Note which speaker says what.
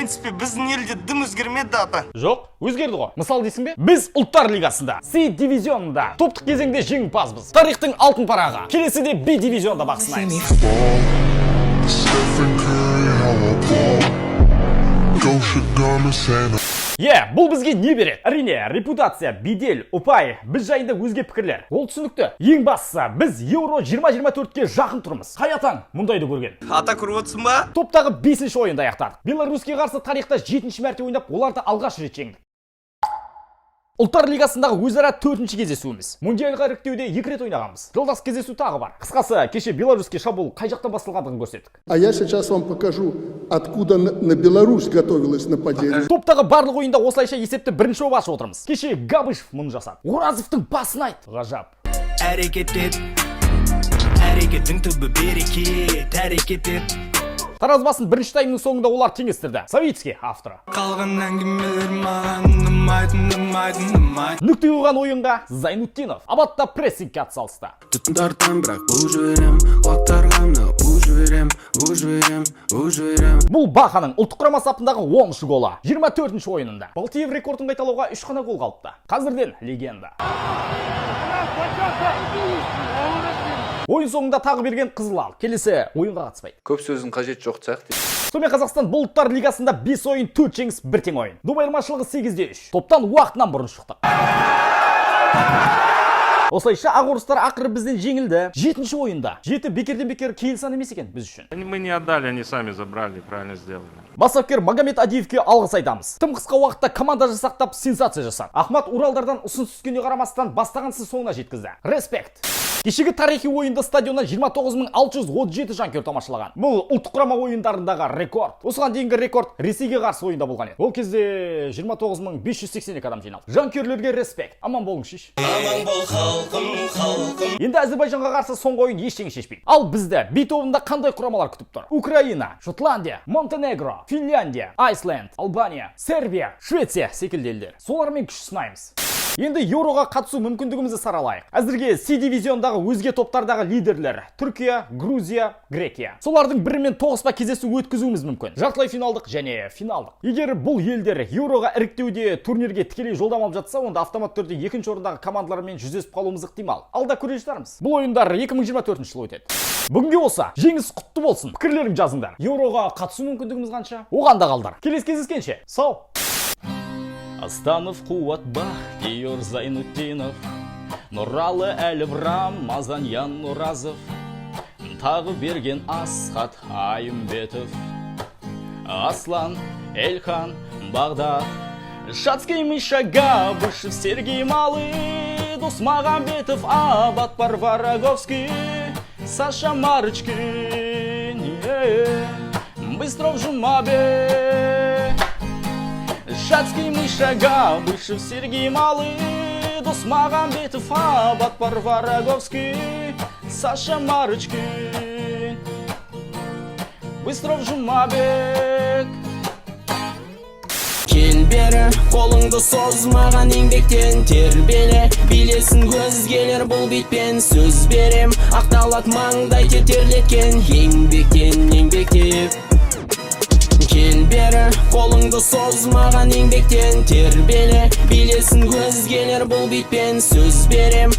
Speaker 1: принципе, біздің елде дым өзгермеді ата.
Speaker 2: Жоқ, өзгерді ғой. Мысал дейсің бе? Біз ұлттар лигасында, С дивизионында, топтық кезеңде жеңімпазбыз. Тарихтың алтын парағы. Келесіде Б дивизионда бақ сынаймыз. Бұл бізге не береді? Әрине, репутация, бедел, ұпай, біз жайында өзге пікірлер. Ол түсінікті. Ең бастысы, біз Еуро 2024-ке жақын тұрмыз. Қай атаң мұндайды көрген?
Speaker 1: Ата көріп отырсың ба?
Speaker 2: Топтағы 5-ші ойында аяқтадық. Беларуське қарсы тарихта 7-ші мәрте ойнап, оларды алғаш рет жеңдік. Ұлттар лигасындағы өзара 4-ші кездесуіміз. Мундиалға іріктеуде 2 рет ойнағанбыз. Жолдас кездесу тағы бар. Қысқасы, кеше Беларуське шабуыл қай жақтан басталғандығын көрсеттік.
Speaker 3: А я сейчас вам покажу, откуда на Беларусь готовилось нападение.
Speaker 2: Топтағы барлық ойында осылайша есепті бірінші болып ашып отырмыз. Кеше Габышев мұны жасады. Оразовтың басын айт. Ғажап. Әрекеттің түбі берекет, әрекет. Тараз басын бірінші таймның соңында олар теңестірді. Савицкий авторы.
Speaker 4: Қалған әңгімелер маған ұнамайтын.
Speaker 2: Нүкте қойған ойынға Зайнутдинов абатта прессингке атсалысты.
Speaker 4: Тартам, бірақ бұл жіберем, құлақтарғаны жіберем.
Speaker 2: Бұл Баханың ұлттық құрама сапындағы 10-шы голы 24-ші ойынында. Балтиев рекордын қайталауға 3 қана гол қалыпты. Қазірден легенда. Ойын соңында тағы берген қызыл ал. Келесі ойынға қатыспайды.
Speaker 5: Көп сөздің қажет жоқ сияқты.
Speaker 2: Сонымен Қазақстан бұл ұлттар лигасында 5 ойын 4 жеңіс 1 тең ойын. Доп айырмашылығы 8-3. Топтан уақытынан бұрын шықты. Осылайша ағорыстар ақыры бізден жеңілді. 7-ші ойында. 7 бекерден бекер кейл сан емес екен біз үшін.
Speaker 6: Мы не отдали, они сами забрали, правильно сделали.
Speaker 2: Басавкер Магомед Адиевке алғыс айтамыз. Тым қысқа уақытта команда жасақтап сенсация жасады. Ахмат Уралдардан ұсыныс түскеніне қарамастан бастағансыз соңына жеткізді. Респект. Кешегі тарихи ойында стадионнан 29.637 жанкүйер тамашалаған. Бұл ұлттық құрама ойындарындағы рекорд. Осыған дейінгі рекорд Ресейге қарсы ойында болған еді. Ол кезде 29.582 адам жиналды. Жанкүйерлерге респект. Аман болыңыз.
Speaker 4: Аман бол халқым.
Speaker 2: Енді Әзербайжанға қарсы соңғы ойын ештеңе шешпейді. Ал бізді B тобында қандай құрамалар күтіп тұр? Украина, Шотландия, Монтенегро, Финляндия, Айсленд, Албания, Сербия, Швеция секілді елдер. Солармен күш сынаймыз. Енді Еуроға қатысу мүмкіндігімізді саралайық. Әзірге С дивизиондағы өзге топтардағы лидерлер Түркия, Грузия, Грекия. Солардың бірімен тоғыспа кездесу өткізуіміз мүмкін. Жартылай финалдық және финалдық. Егер бұл елдер Еуроға іріктеуде турнирге тікелей жолдама алып жатса, онда автомат түрде екінші орындағы командалармен жүздесіп қалуымыз ықтимал. Алда көре жатармыз. Бұл ойындар 2024 жылы өтеді. Бүгінге болса, жеңіс құтты болсын. Пікірлерін жазыңдар. Еуроға қатысу мүмкіндігіміз қанша? Оған да қалдар. Келесі кездескенше. Сау. Астанов Қуатбах, Тейор Зайнутдинов, Нұралы Әліп Рамазаньян Нұразов, тағы берген Асхат Айымбетов, Аслан Эльхан Бағдат, Шацкий Миша Габышев, Сергей Малый, Досмағамбетов, Абат Парвараговский, Саша Марычкин, Быстров Жумабек, Шацкий Миша Габышев, Сергей Малый, Досмағамбетов, Абат Парвараговский, Саша Марычкин, Быстров Жумабек.
Speaker 4: Кел бері, қолыңды созмаған еңбектен тербеле. Билесін өзгелер бұл бетпен сөз берем. Ақталат маңдай тетерлеткен еңбектеп. Кел бері, қолыңды созмаған еңбектен тербеле. Билесін өзгелер бұл бетпен сөз берем.